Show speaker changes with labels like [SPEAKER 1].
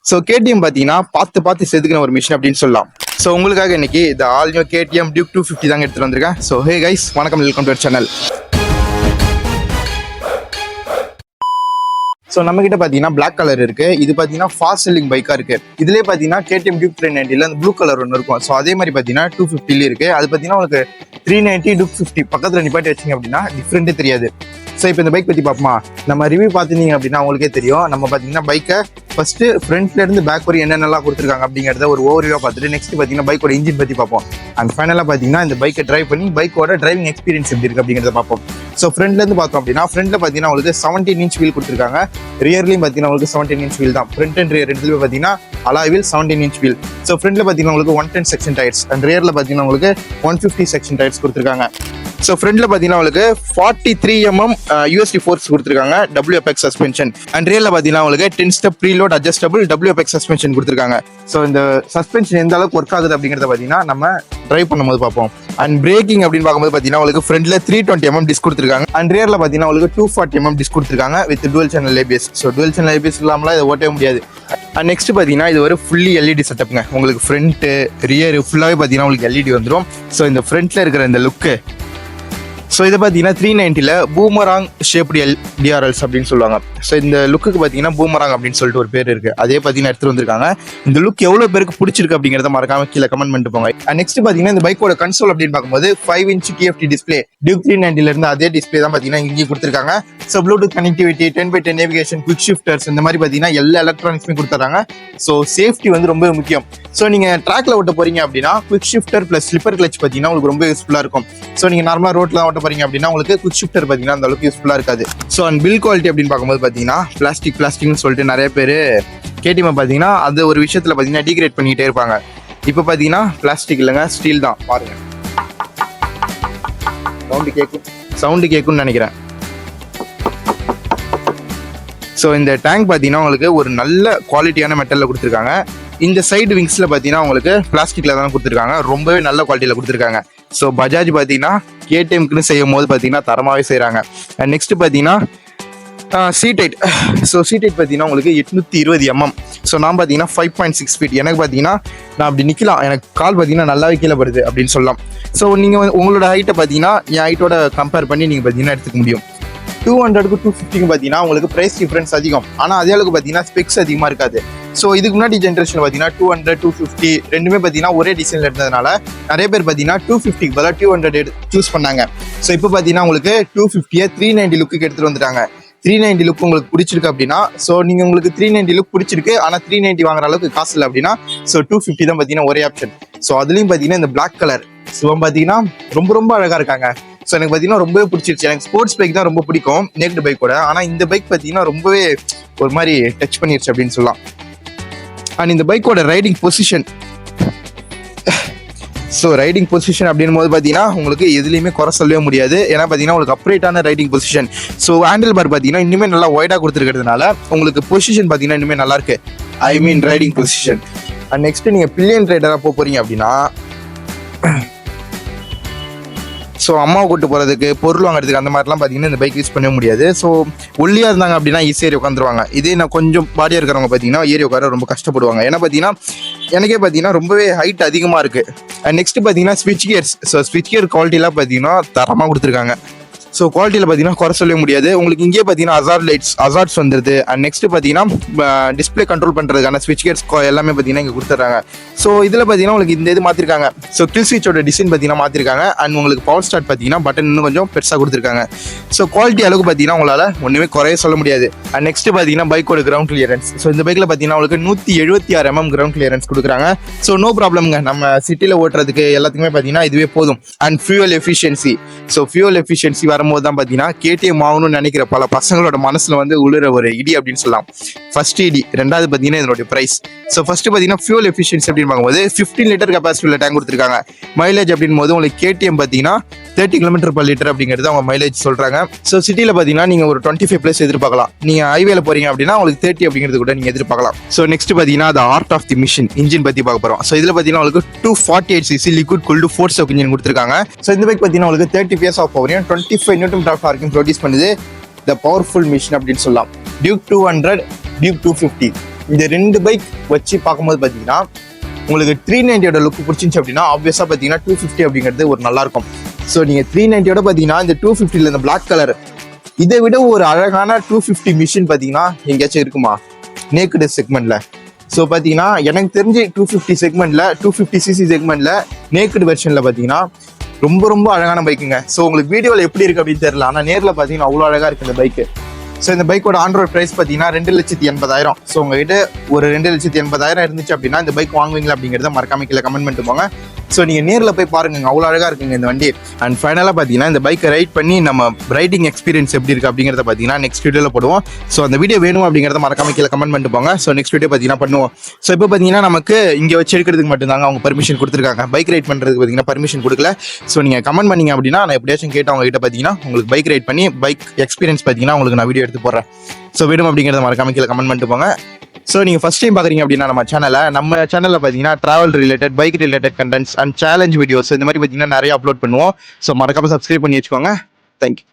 [SPEAKER 1] So KTM பார்த்தீங்கன்னா பார்த்து செதுக்கின ஒரு மிஷின் அப்படின்னு சொல்லலாம். ஸோ உங்களுக்காக இன்னைக்கு இந்த ஆல் நியூ கேடிஎம் டியூக் 250 தாங்க எடுத்துட்டு வந்திருக்கேன். ஸோ ஹே கைஸ், வணக்கம், welcome to our channel. So நம்ம கிட்ட பார்த்தீங்கன்னா பிளாக் கலர் இருக்கு. இது பார்த்தீங்கன்னா ஃபாஸ்ட் செல்லிங் பைக்கா இருக்கு. இதுலேயே பார்த்தீங்கன்னா கேடிஎம் டியூக் 390 அந்த ப்ளூ கலர் ஒன்று இருக்கும். ஸோ அதே மாதிரி பார்த்தீங்கன்னா 250 இருக்கு. அது பார்த்தீங்கன்னா உங்களுக்கு 390 டியூக் 50 பக்கத்தில் நிப்பாட்டி வச்சிங்க அப்படின்னா டிஃப்ரெண்ட்டே தெரியாது. ஸோ இப்போ இந்த பைக் பற்றி பார்ப்போமா? நம்ம ரிவ்யூ பார்த்துருந்தீங்க அப்படின்னா உங்களுக்கே தெரியும். நம்ம பார்த்தீங்கன்னா பைக்கை ஃபர்ஸ்ட் ஃப்ரண்ட்ல இருந்து பேக் வரையும் என்னென்னலாம் கொடுத்துருக்காங்க அப்படிங்கிறத ஒரு ஓவர்வியூவாக பார்த்துட்டு நெக்ஸ்ட் பார்த்தீங்கன்னா பைக்கோட இன்ஜின் பற்றி பார்ப்போம். அண்ட் ஃபைனலாக பார்த்தீங்கன்னா இந்த பைக்கை டிரைவ் பண்ணி பைக்கோட டிரைவிங் எக்ஸ்பீரியன்ஸ் எப்படி இருக்கு அப்படிங்கிறத பார்ப்போம். ஸோ ஃப்ரண்ட்லேருந்து பார்த்தோம் அப்படின்னா ஃப்ரண்ட்ல பார்த்தீங்கன்னா உங்களுக்கு 17 இன்ச் வீல் கொடுத்துருக்காங்க. ரியர்லையும் பார்த்தீங்கன்னா உங்களுக்கு 17 இன்ச் வீல் தான். ஃப்ரண்ட் அண்ட் ரியர் ரெண்டுலேயும் பார்த்தீங்கன்னா alloy wheel 17 inch wheel. So ஃப்ரண்ட்ல பார்த்தீங்கன்னா உங்களுக்கு 110 செக்ஷன் டயர்ஸ் அண்ட் ரியர்ல பார்த்தீங்கன்னா உங்களுக்கு 150 செக்ஷன் டயர்ஸ் கொடுத்துருக்காங்க. ஸோ ஃப்ரண்ட்ல பார்த்தீங்கன்னா உங்களுக்கு 43 mm USD ஃபோர்ஸ் கொடுத்துருக்காங்க, WFX சஸ்பென்ஷன். அண்ட் ரியர்ல பார்த்தீங்கன்னா உங்களுக்கு 10 step preload adjustable WFX suspension கொடுத்துருக்காங்க. ஸோ இந்த சஸ்பென்ஷன் எந்த அளவுக்கு ஒர்க் ஆகுது அப்படிங்கிறத பார்த்தீங்கன்னா நம்ம டிரைவ் பண்ணும்போது பார்ப்போம். அண்ட் பிரேக்கிங் அப்படின்னு பார்க்கும்போது பார்த்தீங்கன்னா உங்களுக்கு ஃப்ரண்ட்ல 320 mm டிஸ்க் கொடுத்துருக்காங்க. அண்ட் ரியர்ல பார்த்தீங்கன்னா உங்களுக்கு 240 mm டிஸ்க் கொடுத்துருக்காங்க with twelve channel ABS. So twelve channel ABS இல்லாமலாம் இதை ஓட்டவே முடியாது. அண்ட் நெக்ஸ்ட் பார்த்தீங்கன்னா இது ஒரு ஃபுல்லி LED செட்டப்ங்க. உங்களுக்கு ஃப்ரண்ட்டு ரியர் ஃபுல்லாகவே பார்த்தீங்கன்னா உங்களுக்கு LED வந்துடும். ஸோ இந்த ஃப்ரண்ட்ல இருக்கிற இந்த லுக்கு, ஸோ இதை பார்த்தீங்கன்னா 390 பூமராங் ஷேப்டு DRLs அப்படின்னு சொல்லுவாங்க. ஸோ இந்த லுக்கு பார்த்தீங்கன்னா பூமராங் அப்படின்னு சொல்லிட்டு ஒரு பேர் இருக்கு. அதே பார்த்தீங்கன்னா எடுத்துட்டு வந்திருக்காங்க. இந்த லுக் எவ்வளோ பேருக்கு பிடிச்சிருக்கு அப்படிங்கிறத மறக்காம கீழே கமெண்ட் பண்ணிட்டு போங்க. நெக்ஸ்ட் பார்த்தீங்கன்னா இந்த பைக்கோட கன்சோல் அப்படின்னு பார்க்கும்போது 5 inch TFT டிஸ்பிளே டியூக் 390 இருந்து அதே டிஸ்பிளே தான் பார்த்தீங்கன்னா இங்கே கொடுத்துருக்காங்க. So Bluetooth connectivity, 10x10 navigation, quick shifters, இந்த மாதிரி பார்த்தீங்கன்னா எல்லா எலக்ட்ரானிக்ஸுமே கொடுத்துறாங்க. ஸோ சேஃப்டி வந்து ரொம்ப முக்கியம். ஸோ நீங்க ட்ராக்ல ஓட்ட போறீங்க அப்படின்னா quick shifter plus slipper clutch பார்த்தீங்கன்னா உங்களுக்கு ரொம்ப யூஸ்ஃபுல்லா இருக்கும். ஸோ நீங்க நார்மலா ரோட்ல ஓட்ட போறீங்க அப்படின்னா உங்களுக்கு குவிக் ஷிஃப்டர் பார்த்தீங்கன்னா அந்த அளவுக்கு யூஸ்ஃபுல்லா இருக்காது. ஸோ அண்ட் பில் குவாலிட்டி அப்படின்னு பார்க்கும்போது பார்த்தீங்கன்னா பிளாஸ்டிக்னு சொல்லிட்டு நிறைய பேர் கேடிஎம் பார்த்தீங்கன்னா அது ஒரு விஷயத்துல பார்த்தீங்கன்னா டிகிரேட் பண்ணிக்கிட்டே இருப்பாங்க. இப்போ பார்த்தீங்கன்னா பிளாஸ்டிக் இல்லைங்க, ஸ்டீல் தான். பாருங்க, சவுண்டு கேட்கும்னு நினைக்கிறேன். ஸோ இந்த டேங்க் பார்த்தீங்கன்னா உங்களுக்கு ஒரு நல்ல குவாலிட்டியான மெட்டலில் கொடுத்துருக்காங்க. இந்த சைடு விங்ஸில் பார்த்தீங்கன்னா உங்களுக்கு பிளாஸ்டிக்கில் தான் கொடுத்துருக்காங்க. ரொம்பவே நல்ல குவாலிட்டியில் கொடுத்துருக்காங்க. ஸோ பஜாஜ் பார்த்தீங்கன்னா கேடிஎம்க்குன்னு செய்யும் போது பார்த்தீங்கன்னா தரமாகவே செய்கிறாங்க. அண்ட் நெக்ஸ்ட் பார்த்தீங்கன்னா seat height. So seat height பார்த்தீங்கன்னா உங்களுக்கு 820 mm. ஸோ நான் பார்த்தீங்கன்னா 5.6 feet. எனக்கு பார்த்தீங்கன்னா நான் அப்படி நிற்கலாம், எனக்கு கால் பார்த்தீங்கன்னா நல்லாவே கீழே படுது அப்படின்னு சொல்லலாம். ஸோ நீங்கள் உங்களோட ஹைட்டை பார்த்தீங்கன்னா என் ஹைட்டோட கம்பேர் பண்ணி நீங்கள் பார்த்தீங்கன்னா எடுத்துக்க முடியும். 200க்கு 250க்கு பார்த்தீங்கன்னா உங்களுக்கு ப்ரைஸ் டிஃப்ரென்ஸ் அதிகம். ஆனால் அதே அளவுக்கு பார்த்தீங்கன்னா ஸ்பெக்ஸ் அதிகமாக இருக்காது. ஸோ இதுக்கு முன்னாடி ஜென்ரேஷன் பார்த்தீங்கன்னா 200, 250 ரெண்டுமே பார்த்தீங்கன்னா ஒரே டிசைனில் இருந்ததுனால நிறைய பேர் பார்த்தீங்கன்னா 250க்கு பதிலாக 200 சூஸ் பண்ணாங்க. ஸோ இப்போ பார்த்தீங்கன்னா உங்களுக்கு 250 390 லுக்கு எடுத்துகிட்டு வந்துட்டாங்க. 390 லுக் உங்களுக்கு பிடிச்சிருக்கு அப்படின்னா, ஸோ நீங்கள் உங்களுக்கு 390 லுக் பிடிச்சிருக்கு ஆனால் 390 வாங்குற அளவுக்கு காசு இல்லை அப்படின்னா, ஸோ 250 தான் பார்த்தீங்கன்னா ஒரே ஆப்ஷன். ஸோ அதுலேயும் பார்த்தீங்கன்னா இந்த பிளாக் கலர் சிவம் பார்த்தீங்கன்னா ரொம்ப அழகாக இருக்காங்க. ஸோ எனக்கு பார்த்தீங்கன்னா ரொம்பவே பிடிச்சிருச்சு. எனக்கு ஸ்போர்ட்ஸ் பைக் தான் ரொம்ப பிடிக்கும் நேக்டு பைக்கோட. ஆனால் இந்த பைக் பார்த்தீங்கன்னா ரொம்பவே ஒரு மாதிரி டச் பண்ணிருச்சு அப்படின்னு சொல்லலாம். அண்ட் இந்த பைக்கோட riding position, so riding position அப்படின் போது பார்த்தீங்கன்னா உங்களுக்கு எதுலையுமே குறை சொல்லவே முடியாது. ஏன்னா பார்த்தீங்கன்னா உங்களுக்கு அப்ரேட்டான riding position. So handle bar பார்த்தீங்கன்னா இன்னுமே நல்லா ஒய்டாக கொடுத்துருக்கிறதுனால உங்களுக்கு பொசிஷன் பார்த்தீங்கன்னா இன்னுமே நல்லா இருக்கு. ஐ மீன் ரைடிங் பொசிஷன். அண்ட் நெக்ஸ்ட் நீங்கள் பில்லியன் ரைடராக போகிறீங்க அப்படின்னா, ஸோ அம்மாவை கூட்டு போகிறதுக்கு, பொருள் வாங்குறதுக்கு, அந்த மாதிரிலாம் பார்த்தீங்கன்னா இந்த பைக் யூஸ் பண்ணவே முடியாது. ஸோ ஒல்லியாக இருந்தாங்க அப்படின்னா ஈஸியாக ஏறி உட்காந்துருவாங்க. இதே நான் கொஞ்சம் பாடியாக இருக்கிறவங்க பார்த்தீங்கன்னா ஏறி உட்கார ரொம்ப கஷ்டப்படுவாங்க. ஏன்னா பார்த்தீங்கன்னா எனக்கே பார்த்தீங்கன்னா ரொம்பவே ஹைட் அதிகமாக இருக்குது. அண்ட் நெக்ஸ்ட் பார்த்தீங்கன்னா ஸ்விட்ச் கியர்ஸ். ஸோ ஸ்விட்ச் கியர் குவாலிட்டிலாம் பார்த்தீங்கன்னா தரமாக கொடுத்துருக்காங்க. ஸோ குவாலிட்டியில் பார்த்தீங்கன்னா குறை சொல்லவே முடியாது. உங்களுக்கு இங்கே பார்த்தீங்கன்னா அசார்ட்ஸ் வந்துடுது. அண்ட் நெக்ஸ்ட் பார்த்தீங்கன்னா டிஸ்பிளே கண்ட்ரோல் பண்ணுறதுக்கான ஸ்விட்ச் கேர்ஸ் எல்லாமே பார்த்தீங்கன்னா இங்கே கொடுத்துட்றாங்க. ஸோ இதில் பார்த்தீங்கன்னா உங்களுக்கு இந்த இது மாற்றிருக்காங்க. ஸோ கில் ஸ்விட்சோட டிசைன் பார்த்தீங்கன்னா மாற்றிருக்காங்க. அண்ட் உங்களுக்கு பவர் ஸ்டார்ட் பார்த்தீங்கன்னா பட்டன் இன்னும் கொஞ்சம் பெருசாக கொடுத்துருக்காங்க. ஸோ குவாலிட்டி அளவுக்கு பார்த்தீங்கன்னா உங்களால் ஒன்றுமே குறைய சொல்ல முடியாது. அண்ட் நெக்ஸ்ட் பார்த்தீங்கன்னா பைக்கோட கிரவுண்ட் கிளியரன்ஸ். ஸோ இந்த பைக்கில் பார்த்தீங்கன்னா உங்களுக்கு 176 mm கிரவுண்ட் கிளியரன்ஸ் கொடுக்குறாங்க. ஸோ நோ ப்ராப்ளம்ங்க, நம்ம சிட்டியில் ஓட்டுறதுக்கு எல்லாத்துக்குமே பார்த்தீங்கன்னா இதுவே போதும். And fuel efficiency. So fuel efficiency வரும்போது தான் பார்த்தீங்கன்னா கேடிஎம் ஆகணும்னு நினைக்கிற பல பசங்களோட மனசுல வந்து உழுற ஒரு இடி அப்படின்னு சொல்லலாம். ஃபர்ஸ்ட் இடி. ரெண்டாவது பார்த்தீங்கன்னா இதனுடைய பிரைஸ். ஸோ ஃபர்ஸ்ட் பார்த்தீங்கன்னா ஃபியூல் எஃபிஷியன்சி அப்படின்னு பார்க்கும்போது 15 லிட்டர் கெப்பாசிட்டி உள்ள டேங்க் கொடுத்துருக்காங்க. மைலேஜ் அப்படின்னு போது உங்களுக்கு கேடிஎம் பார்த்தீங்கன்னா 30 km/லிட்டர் அப்படிங்கிறது அவங்க மைலேஜ் சொல்றாங்க. ஸோ சிட்டியில் பார்த்தீங்கன்னா நீங்கள் ஒரு 25+ எதிர்பார்க்கலாம். நீங்கள் ஹைவேல போறீங்க அப்படின்னா உங்களுக்கு 30 அப்படிங்கிறது கூட நீங்கள் எதிர்பார்க்கலாம். ஸோ நெக்ஸ்ட் பார்த்தீங்கன்னா அது art of the machine engine பற்றி பார்க்க போகிறோம். ஸோ இதில் பார்த்தீங்கன்னா உங்களுக்கு 248cc liquid cooled 4-stroke engine கொடுத்துருக்காங்க. ஸோ இந்த பைக் பார்த்தீங்கன்னா உங்களுக்கு 30 PS ஆஃப் பவரையும் 25 Nm டார்க் ப்ரொடியூஸ் பண்ணுது. த பவர்ஃபுல் மிஷின் அப்படின்னு சொல்லலாம். டியூக் 200, டியூக் 250 இந்த 2 பைக் வச்சு பார்க்கும்போது பார்த்தீங்கன்னா உங்களுக்கு 390 லுக் பிடிச்சிருந்துச்சு அப்படின்னா ஆப்வியஸாக பார்த்தீங்கன்னா 250 அப்படிங்கிறது ஒரு நல்லா இருக்கும். ஸோ நீங்கள் 390 பார்த்தீங்கன்னா இந்த 250ல இந்த பிளாக் கலர் இதை விட ஒரு அழகான 250 மிஷின் பார்த்தீங்கன்னா எங்கேயாச்சும் இருக்குமா நேக்குடு செக்மெண்ட்ல? ஸோ பார்த்தீங்கன்னா எனக்கு தெரிஞ்சு 250 செக்மெண்ட்ல 250cc செக்மெண்ட்ல நேக்குடு வெர்ஷன்ல பார்த்தீங்கன்னா ரொம்ப ரொம்ப அழகான பைக்குங்க. ஸோ உங்களுக்கு வீடியோவில் எப்படி இருக்கு அப்படின்னு தெரியல, ஆனால் நேரில் பார்த்தீங்கன்னா அவ்வளோ அழகா இருக்கு இந்த பைக்கு. ஸோ இந்த பைக்கோட ஆன்ரோட் ப்ரைஸ் பார்த்தீங்கன்னா 2,80,000. ஸோ உங்ககிட்ட ஒரு 2,80,000 இருந்துச்சு அப்படின்னா இந்த பைக் வாங்குவீங்களா அப்படிங்கிறத மறக்காம கீழே கமெண்ட் பண்ணிட்டு போங்க. ஸோ நீங்கள் நேரில் போய் பாருங்க, அவ்வளோ அழகாக இருக்குங்க இந்த வண்டி. அண்ட் ஃபைனலாக பார்த்தீங்கன்னா இந்த பைக்கை ரைட் பண்ணி நம்ம ரைடிங் எக்ஸ்பீரியன்ஸ் எப்படி இருக்குது அப்படிங்கிறத பார்த்தீங்கன்னா நெக்ஸ்ட் வீடியோவில் போடுவோம். ஸோ அந்த வீடியோ வேணும் அப்படிங்கிறத மறக்காம கீழே கமெண்ட் பண்ணிட்டு போங்க. ஸோ நெக்ஸ்ட் வீடியோ பார்த்தீங்கன்னா பண்ணுவோம். ஸோ இப்போ பார்த்தீங்கன்னா நமக்கு இங்கே வச்சு எடுக்கிறதுக்கு மட்டும்தாங்க அவங்க பர்மிஷன் கொடுத்துருக்காங்க. பைக் ரைட் பண்ணுறதுக்கு பார்த்தீங்கன்னா பர்மிஷன் கொடுக்கல. ஸோ நீங்கள் கமெண்ட் பண்ணீங்க அப்படின்னா நான் எப்படியாச்சும் கேட்டு அவங்க கிட்ட பார்த்தீங்கன்னா உங்களுக்கு பைக் ரைட் பண்ணி பைக் எக்ஸ்பீரியன்ஸ் பார்த்தீங்கன்னா உங்களுக்கு நான் வீடியோ எடுத்து போடுறேன். ஸோ வேணும் அப்படிங்கிறத மறக்காம கீழே கமெண்ட் பண்ணிட்டு போங்க. ஸோ நீங்கள் ஃபஸ்ட் டைம் பார்க்குறீங்க அப்படின்னா நம்ம சேனலில் பார்த்தீங்கன்னா travel related bike related contents and challenge videos இந்த மாதிரி பார்த்தீங்கன்னா நிறைய அப்லோட் பண்ணுவோம். ஸோ மறக்காம சப்ஸ்கிரைப் பண்ணி வச்சுக்கோங்க. தேங்க்யூ.